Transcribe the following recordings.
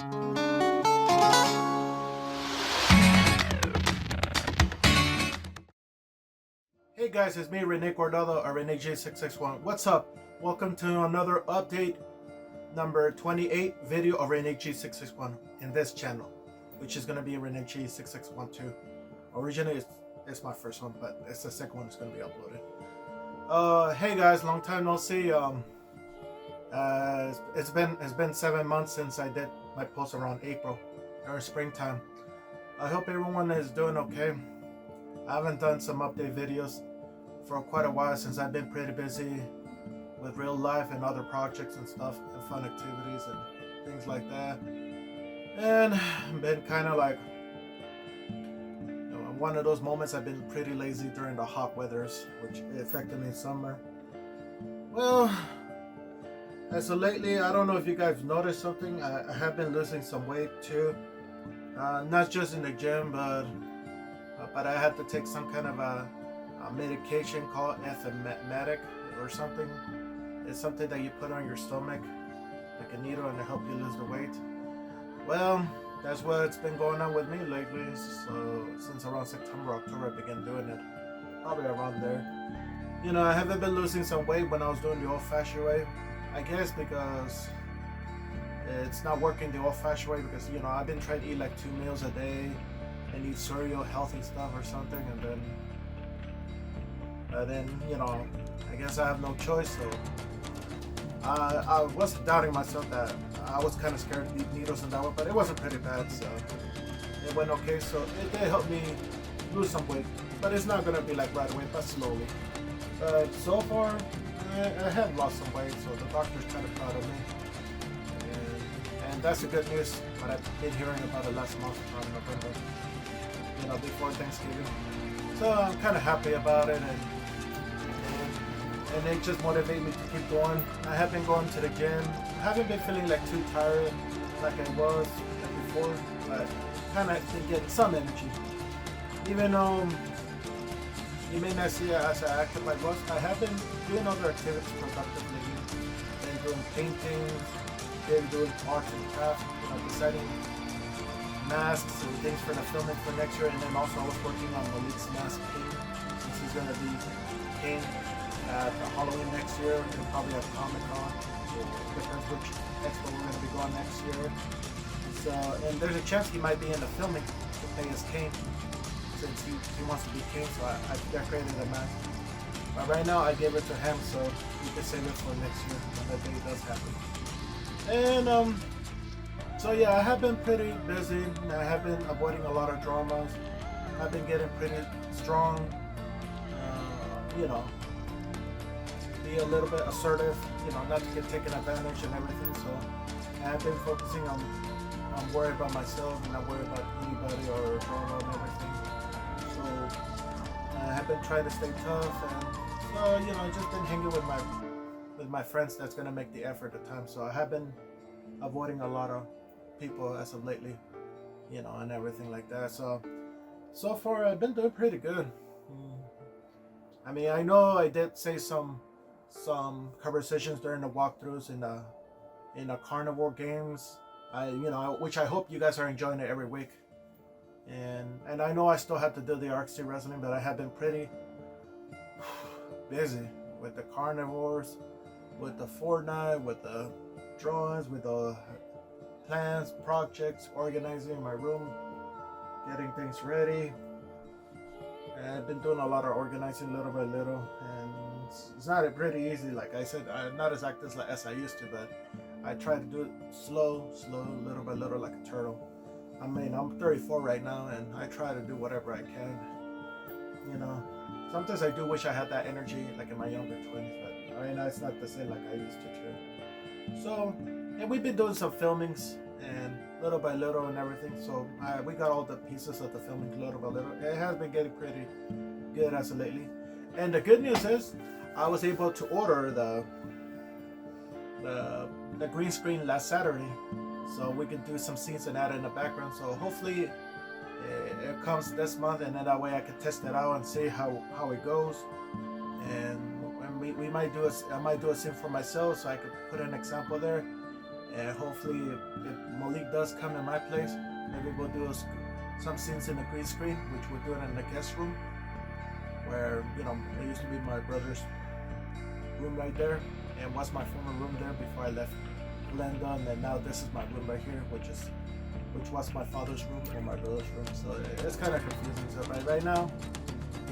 Hey guys, it's me Reneg661 or reneg661. What's up? Welcome to another update number 28 video of reneg661 in this channel, which is going to be reneg661 too. Originally it's my first one, but it's the second one that's going to be uploaded. Hey guys, long time no see. It's been 7 months since I did my post around April or springtime. I hope everyone is doing okay. I haven't done some update videos for quite a while since I've been pretty busy with real life and other projects and stuff and fun activities and things like that. And been kind of like, one of those moments I've been pretty lazy during the hot weathers, which affected me in summer. Well, as of lately, I don't know if you guys noticed something. I have been losing some weight too. Not just in the gym, but I had to take some kind of a medication called enzymatic or something. It's something that you put on your stomach, like a needle, and to help you lose the weight. Well, that's what's been going on with me lately. So since around September, October, I began doing it. Probably around there. You know, I haven't been losing some weight when I was doing the old-fashioned way. I guess because it's not working the old-fashioned way, because I've been trying to eat like 2 meals a day and eat cereal, healthy stuff or something, and then I guess I have no choice. So I was doubting myself that I was kind of scared to eat needles and that one, but it wasn't pretty bad, so it went okay. So it did help me lose some weight, but it's not gonna be like right away, but slowly. But so far, I have lost some weight, so the doctor's kind of proud of me, and that's the good news. But I've been hearing about it last month, around November, before Thanksgiving. So I'm kind of happy about it, and it just motivated me to keep going. I have been going to the gym. I haven't been feeling like too tired like I was like before, but kind of been getting some energy. Even though you may not see it as active I was, I have been doing other activities productively. Been doing painting, been doing arts and crafts, deciding masks and things for the filming for next year, and then also I was working on Malik's mask paint, since he's gonna be paint at Halloween next year and probably at Comic-Con. So it depends which expo we're gonna be going next year. So, and there's a chance he might be in the filming to play as Kane, since he wants to be Kane. So I decorated the mask. But right now I gave it to him, so you can save it for next year when that day does happen. And so yeah, I have been pretty busy. I have been avoiding a lot of dramas. I've been getting pretty strong. Be a little bit assertive. Not to get taken advantage and everything. So I have been focusing on worrying about myself and not worrying about anybody or drama and everything. So I have been trying to stay tough, and so I've just been hanging with my friends that's gonna make the effort at times. So I have been avoiding a lot of people as of lately, and everything like that. So far I've been doing pretty good. I mean, I know I did say some conversations during the walkthroughs in the carnivore games. Which I hope you guys are enjoying it every week. And I know I still have to do the Arc State Wrestling, but I have been pretty busy with the carnivores, with the Fortnite, with the drawings, with the plans, projects, organizing my room, getting things ready. And I've been doing a lot of organizing little by little, and it's not pretty easy. Like I said, I'm not as active as I used to, but I try to do it slow, little by little, like a turtle. I mean, I'm 34 right now, and I try to do whatever I can. Sometimes I do wish I had that energy like in my younger 20s, but I know it's not the same like I used to too. So, and we've been doing some filmings, and little by little and everything. So we got all the pieces of the filming little by little. It has been getting pretty good as of lately. And the good news is, I was able to order the green screen last Saturday, so we can do some scenes and add in the background. So hopefully it comes this month, and then that way I can test it out and see how it goes. And we might do I might do a scene for myself, so I could put an example there. And hopefully, if Malik does come in my place, maybe we'll do some scenes in the green screen, which we're doing in the guest room, where it used to be my brother's room right there, and was my former room there before I left Glendon, and now this is my room right here, which was my father's room or my brother's room. So it's kind of confusing. So right now,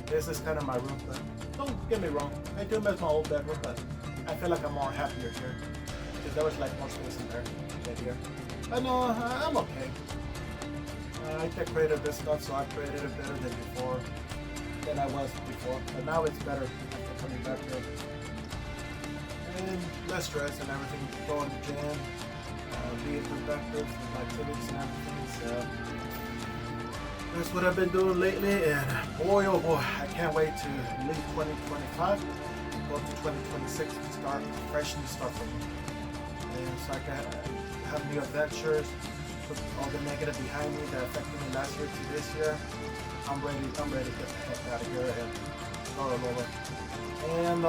this is kind of my room. But don't get me wrong, I do miss my old bedroom, but I feel like I'm more happier here because there was like more space in there than here. But no, I'm okay. I decorated this stuff, so I created it better than I was before. But now it's better after coming back here. And less stress and everything. Going to the gym, being productive with my activities and everything. So that's what I've been doing lately. And boy, oh boy, I can't wait to leave 2025, go to 2026 to start a fresh new start for me. And so I can have new adventures, put all the negative behind me that affected me last year to this year. I'm ready to get the heck out of here and start all over. And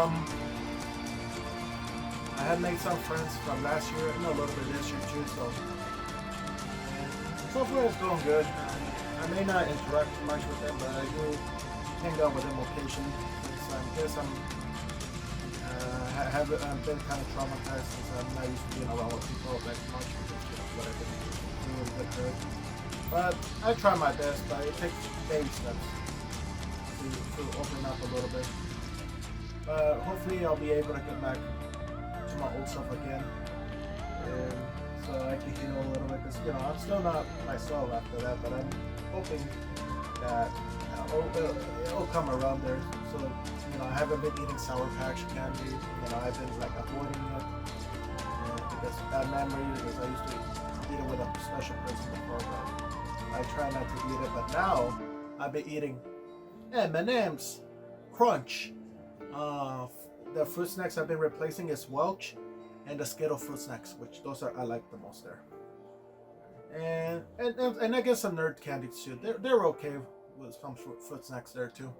I had made some friends from last year and a little bit this year too, so far it's going good. I may not interact too much with them, but I do hang out with them occasionally. So I guess I've been kind of traumatized since I'm not used to being around with people that much because what I've been doing with her. But I try my best, but it takes baby steps to open up a little bit. But hopefully I'll be able to get back to my old self again, and so I can heal a little bit, because I'm still not myself after that, but I'm hoping that it'll come around there. So I haven't been eating Sour Patch candy. I've been like avoiding it because bad memory, because I used to eat it with a special person before, but I try not to eat it. But now I've been eating M&M's Crunch. The fruit snacks I've been replacing is Welch and the Skittle fruit snacks, which those are I like the most there. And I guess some nerd candies too. They're okay with some fruit snacks there too.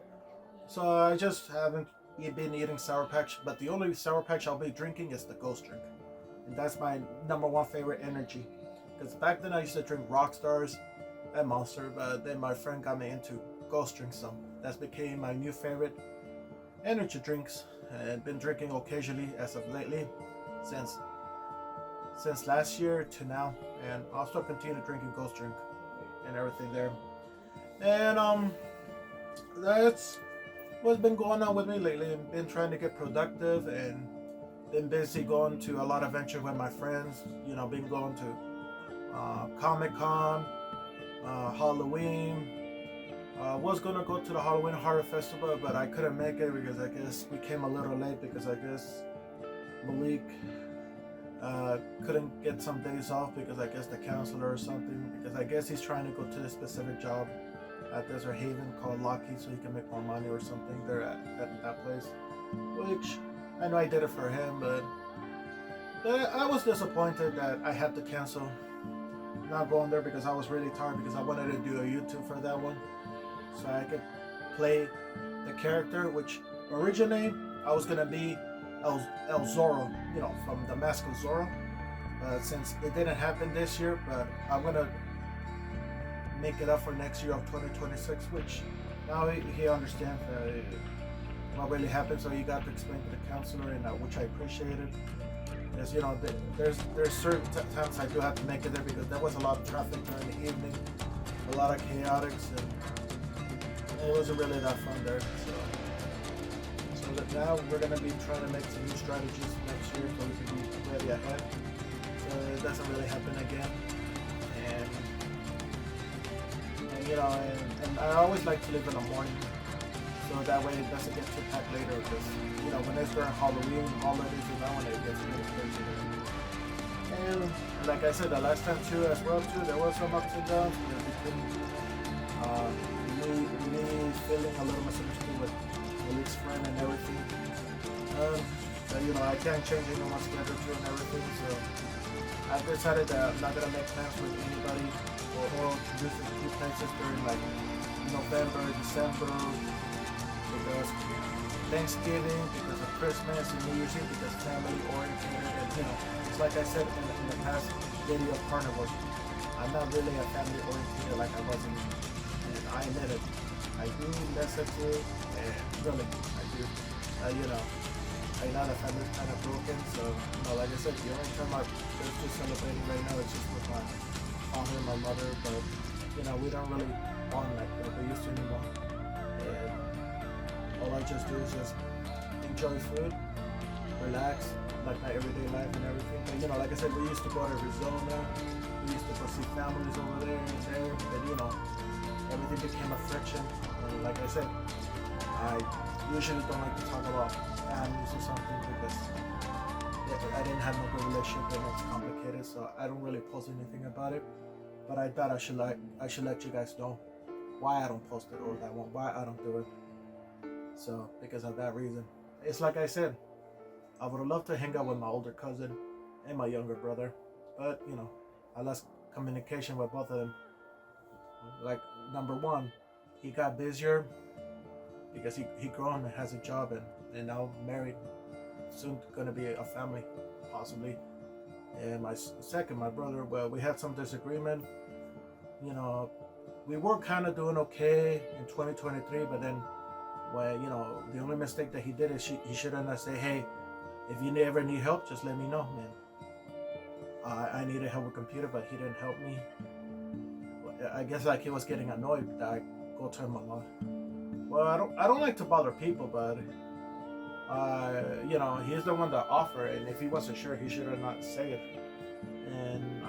So I just haven't been eating Sour Patch, but the only Sour Patch I'll be drinking is the Ghost Drink, and that's my #1 favorite energy. Because back then I used to drink Rockstars and Monster, but then my friend got me into Ghost Drink, so that's became my new favorite energy drinks, and been drinking occasionally as of lately, since last year to now, and I'll still continue drinking Ghost Drink and everything there. And that's what's been going on with me lately. I've been trying to get productive and been busy going to a lot of adventures with my friends. Been going to Comic-Con, Halloween. Was gonna go to the Halloween Horror Festival, but I couldn't make it because I guess we came a little late, because I guess Malik couldn't get some days off, because I guess the counselor or something, because I guess he's trying to go to a specific job at Desert Haven called Lockheed, so he can make more money or something there at that place, which I know I did it for him, but I was disappointed that I had to cancel not going there, because I was really tired, because I wanted to do a YouTube for that one, so I could play the character, which originally I was gonna be El Zorro, from the Mask of Zorro. But since it didn't happen this year, but I'm gonna make it up for next year of 2026, which now he understands what really happened. So he got to explain to the counselor, and which I appreciated. Because there's certain times I do have to make it there, because there was a lot of traffic during the evening, a lot of chaotics, and it wasn't really that fun there. So that now we're gonna be trying to make some new strategies next year, so we can be ready ahead, so it doesn't really happen again. And I always like to live in the morning, so that way it doesn't get too packed later, because when it's during Halloween, holidays, when it gets really crazy. And like I said, the last time too, as well too, there was some ups and downs between me feeling a little misunderstood with Malik's friend and everything. But I can't change anyone's schedule too and everything, so I've decided that I'm not gonna make plans with anybody or visit new places during like November, December, because Thanksgiving, because of Christmas, and New Year's Eve because family oriented. And it's like I said in the past video of carnivore, I'm not really a family oriented like I was and I admit it. I do listen to it, and really, I do. I know the family's kind of broken, so like I said, the only time I'm just celebrating right now is just with my father and my mother, but we don't really bond like we used to anymore. And all I just do is just enjoy food, relax, like my everyday life and everything. But like I said, we used to go to Arizona, we used to go see families over there and there, but everything became a friction. And like I said, I usually don't like to talk about families or something because I didn't have no good relationship and it's complicated, so I don't really post anything about it. But I thought I should let you guys know why I don't post it or why I don't do it. So because of that reason, it's like I said, I would have loved to hang out with my older cousin and my younger brother, but I lost communication with both of them. Like number one, he got busier because he grown and has a job and now married, soon gonna be a family possibly. And my brother, well, we had some disagreement. We were kind of doing okay in 2023, but then when the only mistake that he did is he should have not say, hey, if you ever need help, just let me know, man. I needed help with computer, but he didn't help me. I guess like he was getting annoyed that I go to him a lot. Well, I don't like to bother people, but he's the one that offered, and if he wasn't sure, he should have not said it. And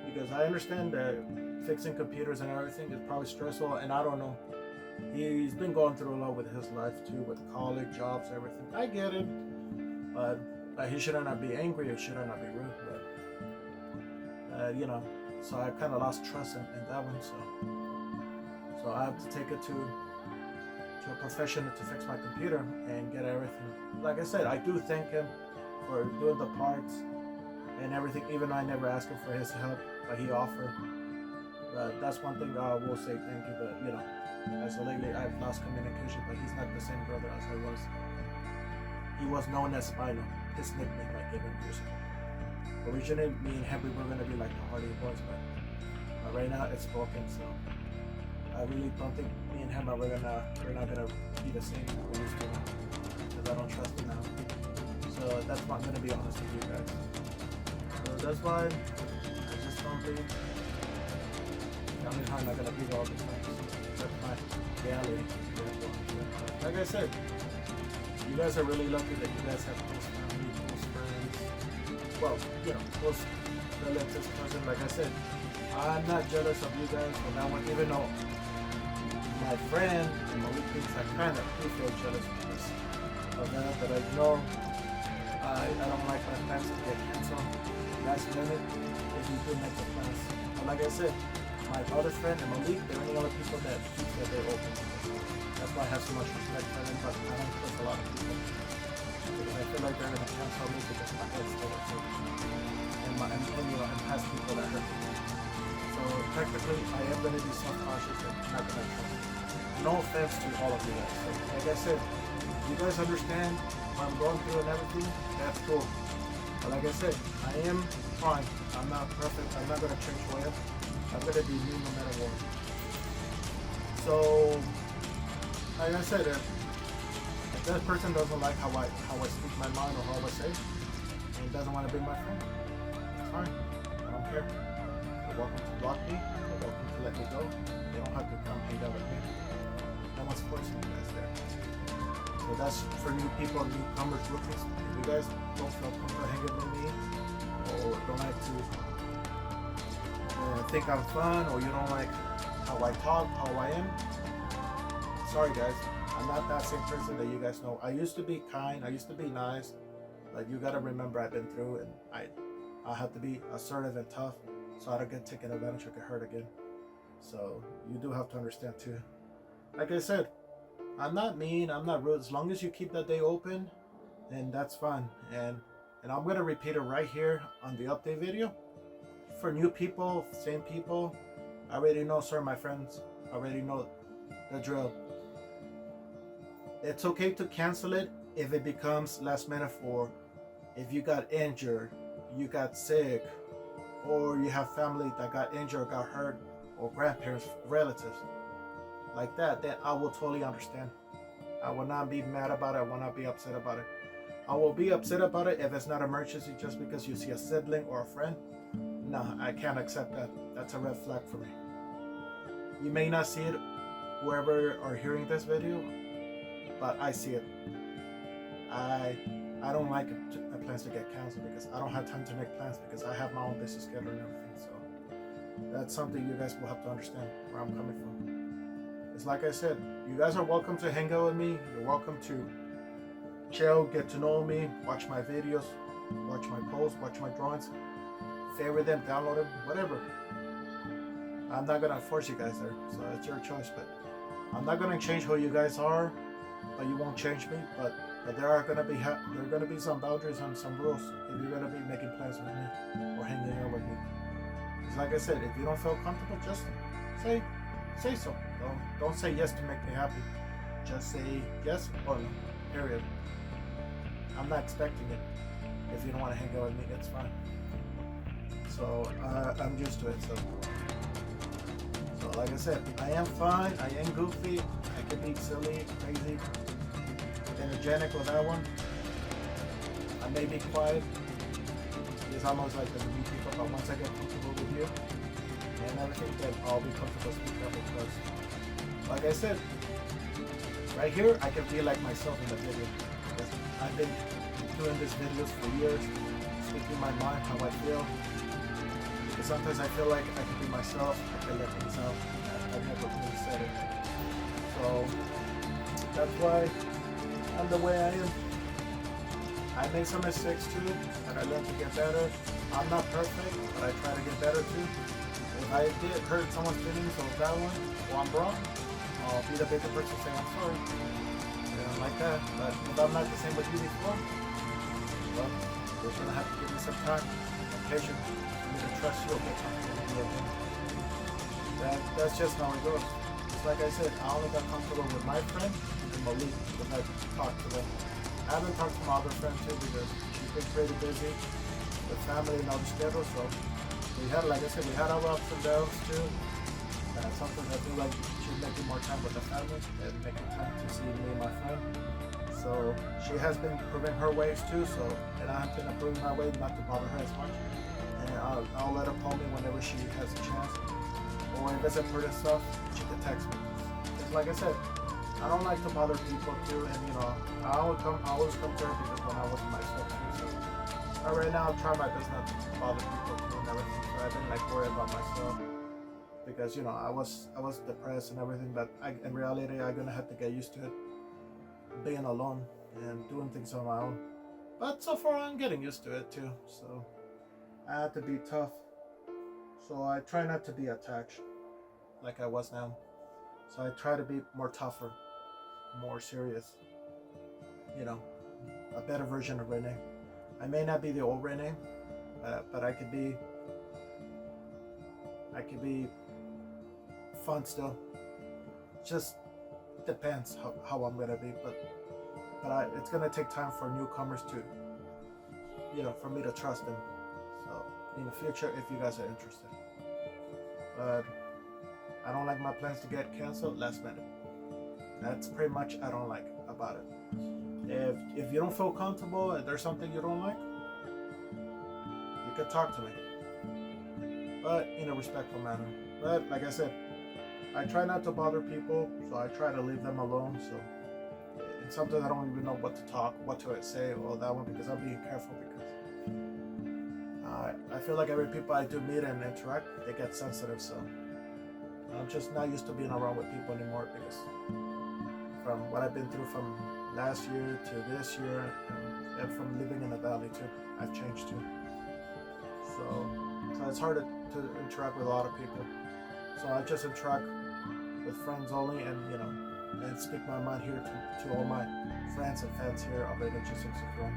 because I understand that fixing computers and everything is probably stressful, and I don't know. He's been going through a lot with his life too, with college, jobs, everything. I get it, but he should not be angry, or should not be rude. But so I kind of lost trust in that one. So I have to take it to a professional to fix my computer and get everything. Like I said, I do thank him for doing the parts and everything, even though I never asked him for his help, but he offered. But that's one thing I will say thank you. But as of lately, I've lost communication. But he's not the same brother as I was. He was known as Spino, his nickname I gave him years ago. Originally, me and Henry were gonna be like the Hardy Boys, but right now it's broken. So I really don't think me and him we're not gonna be the same as we used to, because I don't trust him now. So that's why I'm gonna be honest with you guys. So that's why I just don't think I'm not gonna be all the time. That's my reality. Like I said, you guys are really lucky that you guys have close family, close friends. Well, close relatives, cousin. Like I said, I'm not jealous of you guys for that one, even though my friend and my thinks I kind of do feel jealous because of that, but I know I don't like my plans to get canceled last minute if you do make the plans. But like I said, my other friend and Malik, they're the only people that keep that they're open. That's why I have so much respect for them, but I don't trust a lot of people. Because I feel like they're gonna cancel me because my head's still at church. And past people that hurt me. So technically, I am gonna be self-conscious and not gonna trust. No offense to all of you guys. So, like I said, you guys understand what I'm going through and everything, that's cool. But like I said, I am fine. I'm not perfect. I'm not going to change who I am. I'm going to be me no matter what. So, like I said, if that person doesn't like how I speak my mind or how I say, and doesn't want to be my friend, it's fine. I don't care. They're welcome to block me. They're welcome to let me go. They don't have to come hang out with me. No one's forcing you guys there. So that's for new people, newcomers, rookies. If you guys don't feel comfortable hanging with me, or don't like to think I'm fun, or you don't like how I talk, how I am, sorry guys. I'm not that same person that you guys know. I used to be kind, I used to be nice, but you gotta remember I've been through, and I have to be assertive and tough so I don't get taken advantage or get hurt again. So you do have to understand too. Like I said, I'm not mean, I'm not rude. As long as you keep that day open, then that's fine. And I'm gonna repeat it right here on the update video. For new people, same people, I already know, sir, my friends, I already know the drill. It's okay to cancel it if it becomes last minute, for if you got injured, you got sick, or you have family that got injured or got hurt, or grandparents, relatives like that, then I will totally understand. I will not be mad about it. I will not be upset about it. I will be upset about it if it's not an emergency just because you see a sibling or a friend. No, I can't accept that. That's a red flag for me. You may not see it, whoever are hearing this video, but I see it. I don't like plans to get canceled because I don't have time to make plans because I have my own business schedule and everything. So that's something you guys will have to understand where I'm coming from. It's like I said, you guys are welcome to hang out with me. You're welcome to chill, get to know me, watch my videos, watch my posts, watch my drawings, favorite them, download them, whatever. I'm not gonna force you guys there, so it's your choice. But I'm not gonna change who you guys are, but you won't change me. But there are gonna be some boundaries and some rules if you're gonna be making plans with me or hanging out with me. It's like I said, if you don't feel comfortable, just say so. Don't say yes to make me happy. Just say yes or no. Period. I'm not expecting it. If you don't want to hang out with me, it's fine. So I'm used to it. So like I said, I am fine. I am goofy. I can be silly, crazy, energetic with that one. I may be quiet. It's almost like the meet people, but once I get comfortable with you and everything, then I'll be comfortable speaking up because, like I said, right here, I can feel like myself in the video. Because I've been doing these videos for years, speaking my mind, how I feel. Because sometimes I feel like I can be myself, I can let things out. I've never really said it. So that's why I'm the way I am. I made some mistakes too, and I learned to get better. I'm not perfect, but I try to get better too. If I did hurt someone's feelings or that one, or I'm wrong, I'll be the bigger person saying I'm sorry. Like that. But if I'm not the same with you before, well, you're gonna have to give me some time and patience for me to trust you or get comfortable with you again. That's just how it goes. It's like I said, I only got comfortable with my friend and Malik when I talked to them. I haven't talked to my other friend too because she's been pretty busy with family and other schedules. So we had, like I said, we had our ups and downs too. Sometimes I feel like she's making more time with the family and making time to see me and my friend. So she has been improving her ways too. So and I have been improving my way not to bother her as much. And I'll let her call me whenever she has a chance. Or if it's important stuff, she can text me. Because like I said, I don't like to bother people too. And I always come to her because when I wasn't myself too. So right now I'm trying my best not to bother people too and everything. So I've been like worried about myself. Because I was depressed and everything, but in reality I'm gonna have to get used to it, being alone and doing things on my own. But so far I'm getting used to it too. So I have to be tough. So I try not to be attached like I was now. So I try to be more tougher, more serious. A better version of Renee. I may not be the old Renee, but I could be fun still. Just depends how I'm gonna be, but it's gonna take time for newcomers to, for me to trust them. So in the future, if you guys are interested, but I don't like my plans to get canceled last minute. That's pretty much I don't like about it. If you don't feel comfortable and there's something you don't like, you can talk to me, but in a respectful manner. But like I said, I try not to bother people, so I try to leave them alone. So and sometimes I don't even know what to say or that one because I'm being careful because I feel like every people I do meet and interact, they get sensitive. So I'm just not used to being around with people anymore because from what I've been through from last year to this year and from living in the valley too, I've changed too. So it's hard to interact with a lot of people. So I just interact with friends only, and speak my mind here to all my friends and fans here of reneg661.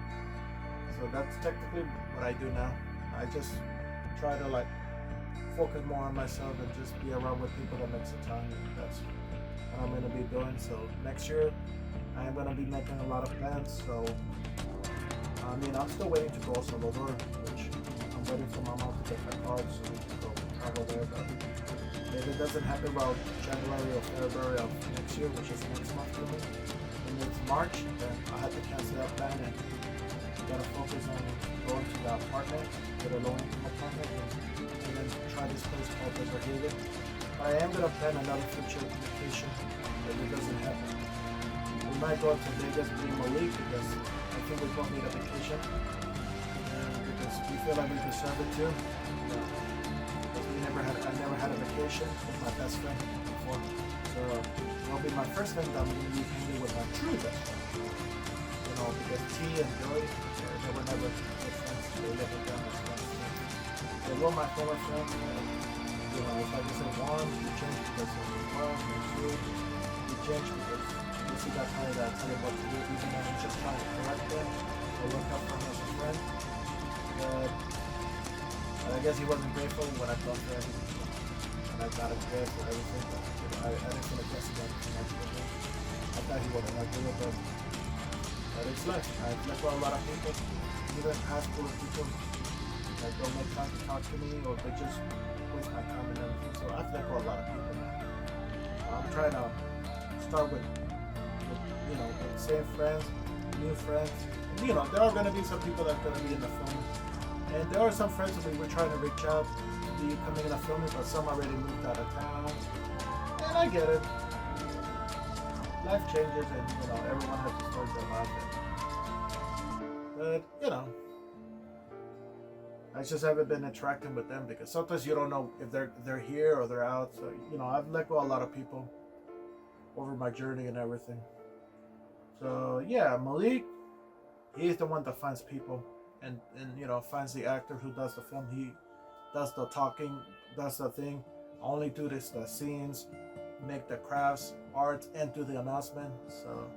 So that's technically what I do now. I just try to focus more on myself and just be around with people that makes the time, and that's what I'm gonna be doing. So next year, I am gonna be making a lot of plans. So I mean, I'm still waiting to go El Salvador, which I'm waiting for my mom to get my card so we can go travel there. But if it doesn't happen about January or February of next year, which is next month for me, and it's March, then I have to cancel that plan and gotta focus on going to the apartment, get a low-income apartment, and then try this place called Desert Haven. But I am gonna plan another future vacation if it doesn't happen. We might go to Vegas with Malik because I think we both need a vacation, and because we feel like we deserve it too. Because I never had a vacation with my best friend before, so it'll be my first time that I'm gonna be hanging with my true best friend. You know, because T and Joy, they were never good friends. They never done as friends. They were my former friends. You know, if I just say one, we changed because of one, and two, we changed because you see that kind of that tell you what to do, even though I'm just trying to correct them or look up for him as a friend. But I guess he wasn't grateful when I talked to him and I got him good for everything. But, you know, I didn't feel like that's again. I thought he wouldn't agree with it, but it's life. I've met with a lot of people, even high school people that don't make time to talk to me or they just waste my time and everything. So I've met with a lot of people. I'm trying to start with you know, the same friends, new friends. And, you know, there are going to be some people that are going to be in the film. And there are some friends that we were trying to reach out to be coming in the filming, but some already moved out of town. And I get it. Life changes and, you know, everyone has to start their life. But, you know, I just haven't been interacting with them because sometimes you don't know if they're here or they're out. So, you know, I've let go a lot of people over my journey and everything. So yeah, Malik, he's the one that finds people and you know, finds the actor who does the film. He does the talking, does the thing. I only do this, the scenes, make the crafts, art, and do the announcement. So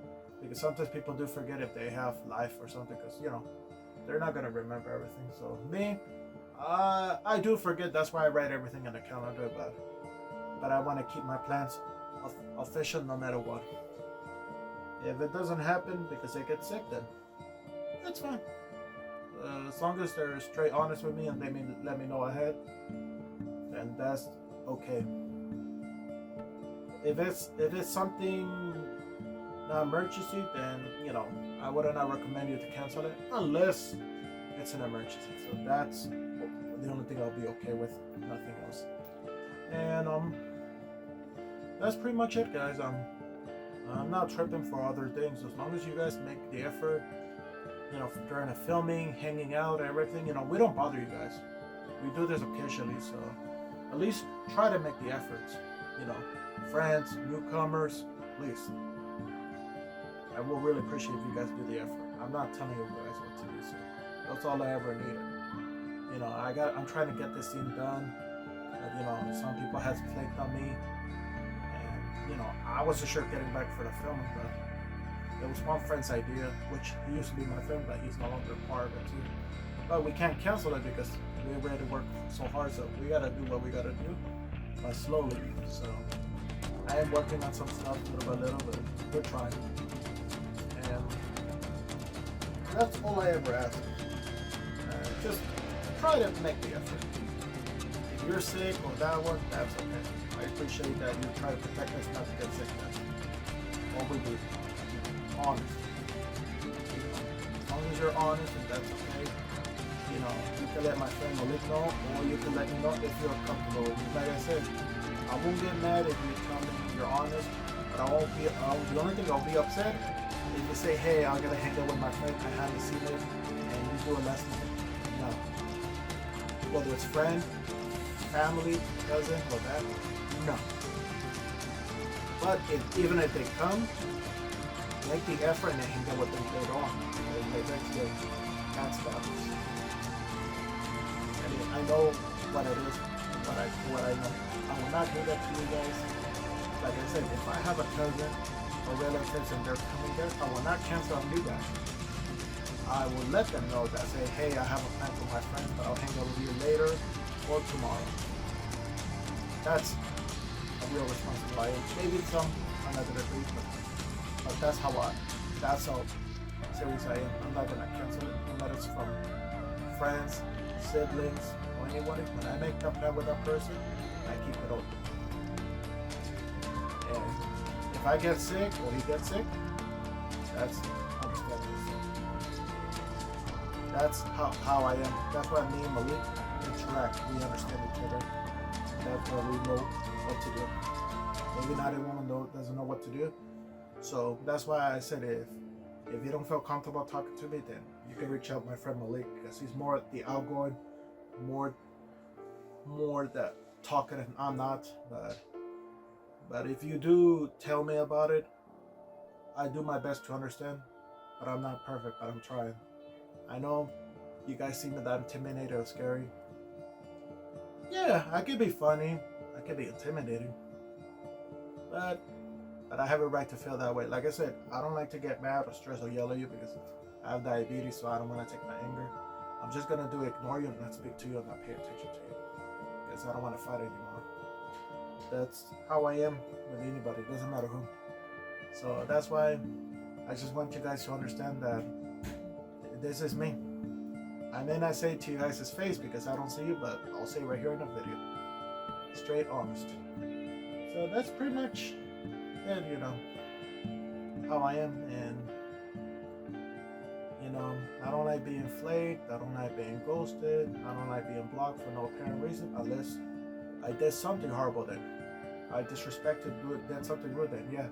because sometimes people do forget if they have life or something, because you know, they're not gonna remember everything. So me, I do forget. That's why I write everything in the calendar. But I want to keep my plans official no matter what. If it doesn't happen because they get sick, then that's fine. As long as they're straight honest with me and they let me know ahead, then that's okay. If it's something not emergency, then you know, I would not recommend you to cancel it unless it's an emergency. So that's the only thing I'll be okay with, nothing else. And that's pretty much it, guys. I'm not tripping for other things. As long as you guys make the effort, you know, during the filming, hanging out, everything, you know, we don't bother you guys. We do this occasionally, so at least try to make the efforts. You know, friends, newcomers, please. I will really appreciate if you guys do the effort. I'm not telling you guys what to do, so that's all I ever needed. You know, I'm trying to get this scene done. But, you know, some people has flaked on me. You know, I wasn't sure getting back for the filming, but it was one friend's idea, which he used to be my friend, but he's no longer part of it too. But we can't cancel it because we already worked so hard, so we gotta do what we gotta do, but slowly. So I am working on some stuff little by little, but we're trying. And that's all I ever ask. Just try to make the effort. If you're sick or that one, that's okay. I appreciate that you try to protect us not to get sick. That's all we do. Honest. As long as you're honest, and that's okay. You know, you can let my friend Malik know, or you can let me know if you're comfortable. Like I said, I won't get mad if you tell me you're honest, but I won't be. The only thing I'll be upset is you say, "Hey, I'm gonna hang out with my friend. I haven't seen it," and you do a lesson. No. Whether it's friend, family, cousin, or that. No. But even if they come, make the effort and hang out with them later on. That's values. I know what it is, what I know. I will not do that to you guys. Like I said, if I have a cousin or relatives and they're coming there, I will not cancel on you guys. I will let them know that, say, hey, I have a plan for my friends, but I'll hang out with you later or tomorrow. That's a real responsibility. Maybe some another degree, but But that's how serious I am. I'm not gonna cancel it, no matter it's from friends, siblings, or anybody. When I make that plan with that person, I keep it open. And if I get sick or he gets sick, that's understandable. That's how I am. That's why me and Malik interact. We understand each other. That's why we know what to do. Maybe not everyone doesn't know what to do. So that's why I said if you don't feel comfortable talking to me, then you can reach out to my friend Malik, because he's more the outgoing, more the talkative. I'm not, but if you do tell me about it, I do my best to understand. But I'm not perfect, but I'm trying. I know you guys see me that intimidating or scary. Yeah, I could be funny. I could be intimidating. But I have a right to feel that way. Like I said, I don't like to get mad or stressed or yell at you because I have diabetes, so I don't want to take my anger. I'm just gonna ignore you and not speak to you and not pay attention to you because I don't want to fight anymore. That's how I am with anybody. It doesn't matter who. So that's why I just want you guys to understand that this is me. I may not say it to you guys' face because I don't see you, but I'll say it right here in the video. Straight honest. So that's pretty much it, how I am. And I don't like being flaked, I don't like being ghosted, I don't like being blocked for no apparent reason unless I did something horrible. Then I disrespected, did something rude, then yeah.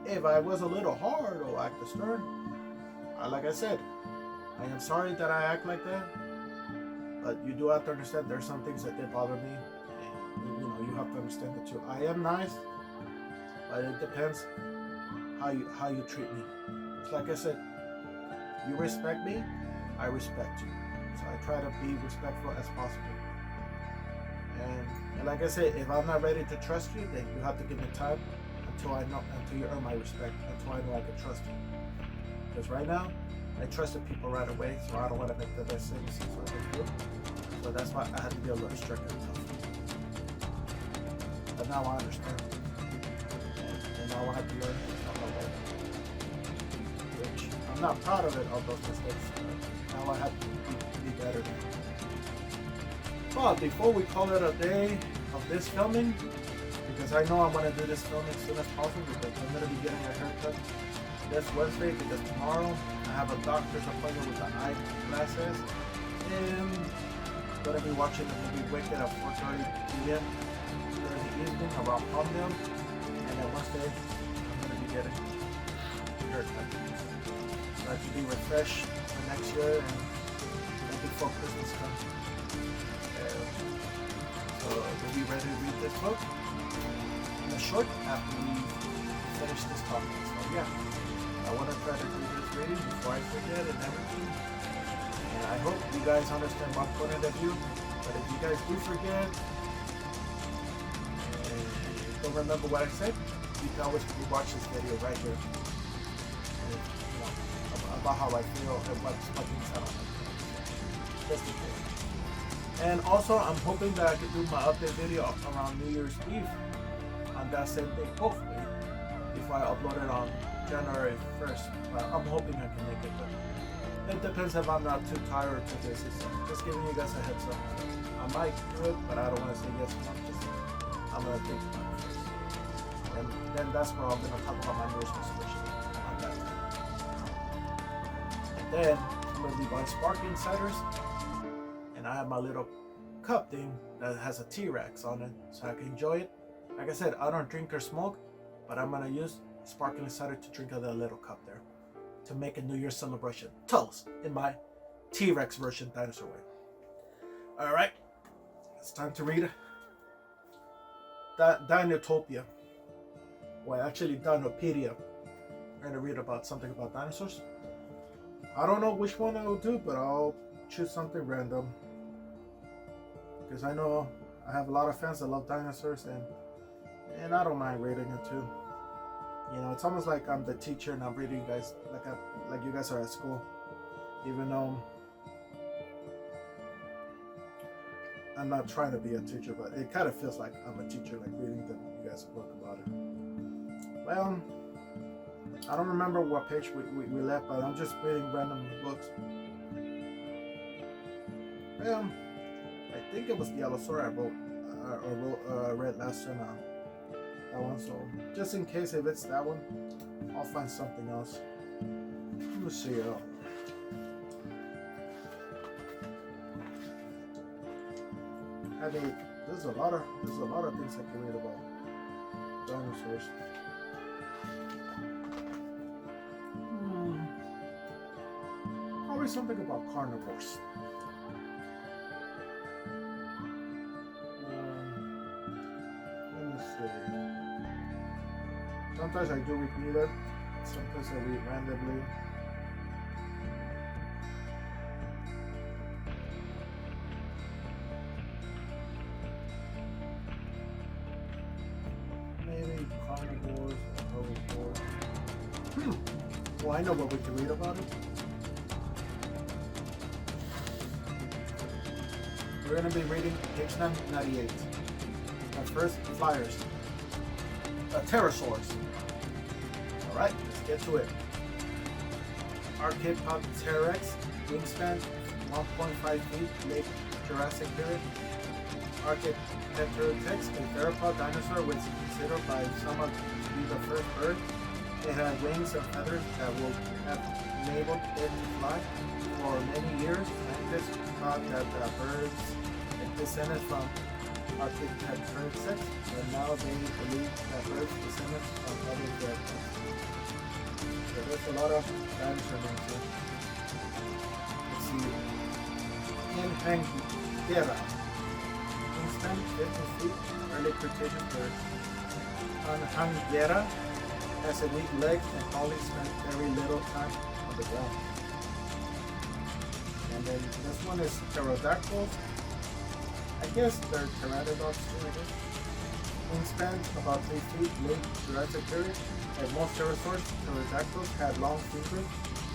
If I was a little hard or acted stern, like I said, I am sorry that I act like that, but you do have to understand there's some things that did bother me, and you have to understand that too. I am nice, but it depends how you treat me. It's like I said, you respect me, I respect you. So I try to be respectful as possible. And like I said, if I'm not ready to trust you, then you have to give me time until you earn my respect, until I know I can trust you. Because right now, I trusted people right away, so I don't want to make the best decisions for them. So that's why I had to be a little strict and tough. But now I understand. And now I have to learn from my way. Which I'm not proud of those mistakes, but now I have to be better. But before we call it a day of this filming, because I know I'm going to do this filming as soon as possible because I'm going to be getting a haircut this Wednesday, because tomorrow I have a doctor's appointment with the eyeglasses, and I'm going to be watching the movie Wicked at 4:30 p.m. during the evening around Palmdale, and then Wednesday I'm going to be getting a haircut. So I can be refreshed for next year and before Christmas comes. So we'll be ready to read this book in a short after we finish this topic. So yeah, I want to try to do this reading before I forget and everything. And I hope you guys understand my point of view. But if you guys do forget and don't remember what I said, you can always watch this video right here. And, about how I feel and what's inside of me. Just in case. And also, I'm hoping that I can do my update video around New Year's Eve on that same day, hopefully, before I upload it on January 1st. But I'm hoping I can make it, but it depends if I'm not too tired to this. Just giving you guys a heads up. I might do it, but I don't want to say yes. I'm going to think about it first. And then that's where I'm going to talk about my New Year's resolution on that time. And then I'm going to be buying sparkling ciders. And I have my little cup thing that has a T-Rex on it, so I can enjoy it. Like I said, I don't drink or smoke, but I'm gonna use sparkling cider to drink out of that little cup there to make a New Year's celebration toast in my T-Rex version dinosaur way. All right, it's time to read Dinotopia, or actually Dinopedia. I'm gonna read about something about dinosaurs. I don't know which one I will do, but I'll choose something random. Because I know I have a lot of fans that love dinosaurs, and I don't mind reading it too. It's almost like I'm the teacher and I'm reading you guys like you guys are at school, even though I'm not trying to be a teacher, but it kind of feels like I'm a teacher, like reading you guys a book about it. Well, I don't remember what page we left, but I'm just reading random books. I think it was the Allosaur I read last time. That one, so just in case if it's that one, I'll find something else. Let me see. I mean, there's a lot of things I can read about dinosaurs. Probably something about carnivores. Let me see. Sometimes I do repeat it. Sometimes I read randomly. Maybe carnivores or herbivores. Well, I know what we can read about it. We're going to be reading page 98. But first, flyers. Pterosaurs. Alright, let's get to it. Archaeopteryx, wingspan 1.5 feet, late Jurassic period. Archaeopteryx, a theropod dinosaur which is considered by some to be the first bird. It had wings and feathers that would have enabled it to fly. For many years, scientists thought that the birds had descended from Archaeopteryx, but now they believe that birds descended from other theropods. So there's a lot of dinosaur names here. Let's see. Reneg661. Wingspan 15 feet, early Cretaceous bird. Reneg661 has a weak leg and only spent very little time on the ground. And then this one is pterodactyls. I guess they're pteranodons too, I guess. Wingspan about 3 feet, late Jurassic period. Like most pterosaurs, pterodactyls had long fingers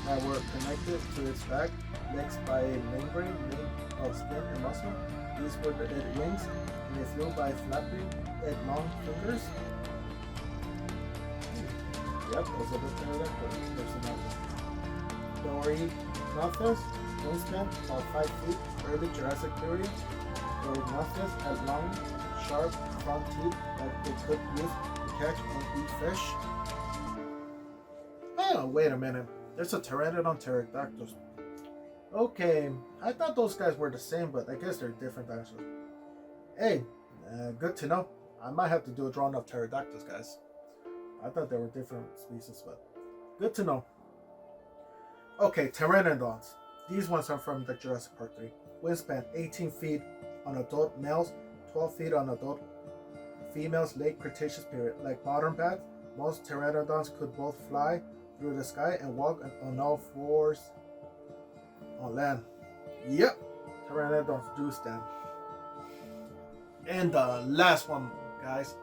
that were connected to its back legs by a membrane made of skin and muscle. These were the wings, and they flew by flapping at long fingers. Yep, those are the pterodactyls. There's another. Dorinothus, wingspan about 5 feet, early Jurassic period. Dorinothus had long, sharp front teeth that they could use to catch and eat fish. Oh, wait a minute. There's a pteranodon pterodactyls. Okay, I thought those guys were the same, but I guess they're different dinosaurs. Hey, good to know. I might have to do a drawing of pterodactyls, guys. I thought they were different species, but good to know. Okay, pteranodons. These ones are from the Jurassic Park 3. Wingspan 18 feet on adult males, 12 feet on adult females, late Cretaceous period. Like modern bats, most pteranodons could both fly through the sky and walk on all fours on land. Yep, pteranodons do stand. And the last one, guys,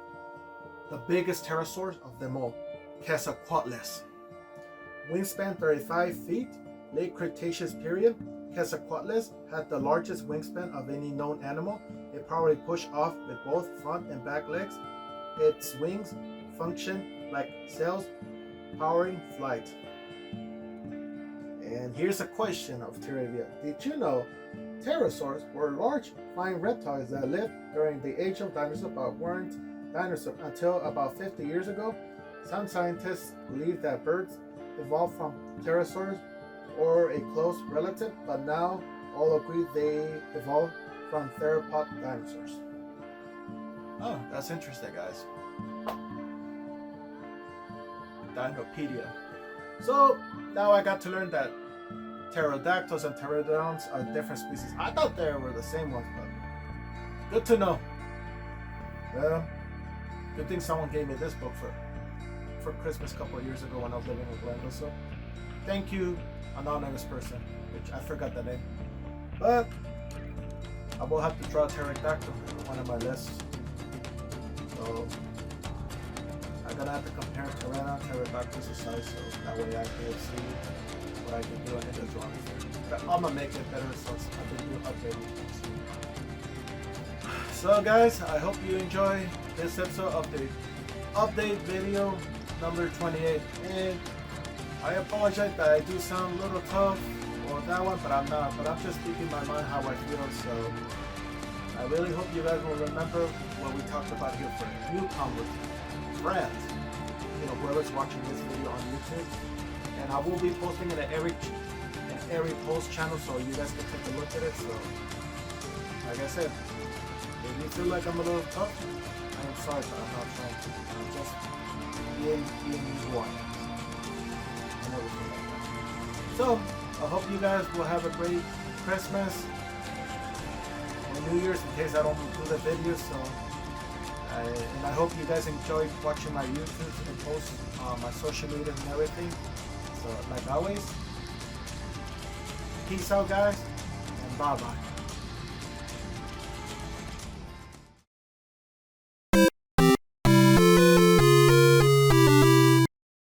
the biggest pterosaurs of them all, Quetzalcoatlus. Wingspan 35 feet, late Cretaceous period. Quetzalcoatlus had the largest wingspan of any known animal. It probably pushed off with both front and back legs. Its wings function like sails, powering flight. And here's a question of trivia. Did you know pterosaurs were large flying reptiles that lived during the age of dinosaurs but weren't dinosaurs until about 50 years ago? Some scientists believe that birds evolved from pterosaurs or a close relative, but now all agree they evolved from theropod dinosaurs. Oh, that's interesting, guys. Dinopedia. So now I got to learn that pterodactyls and pteranodons are different species. I thought they were the same ones, but good to know. Well, good thing someone gave me this book for Christmas a couple of years ago when I was living in Orlando. So thank you, anonymous person, which I forgot the name. But I will have to draw a pterodactyl on one of my lists. So I'm gonna have to compare pterodactyls to size, so that way I can see what I can do in the drawings there. But I'm gonna make it better so I can do updating things. So guys, I hope you enjoy this episode of the update video number 28. And I apologize that I do sound a little tough on that one, but I'm not. But I'm just speaking my mind how I feel. So I really hope you guys will remember what we talked about here for newcomers, friends, you know, whoever's watching this video on YouTube. And I will be posting it at every post channel, so you guys can take a look at it. So, like I said, if you feel like I'm a little tough, I am sorry, but I'm not trying to. I'm just being one and everything like that. So, I hope you guys will have a great Christmas and New Year's, in case I don't do the videos. So, and I hope you guys enjoyed watching my YouTube and posts on my social media and everything. So, like always, peace out, guys, and bye-bye.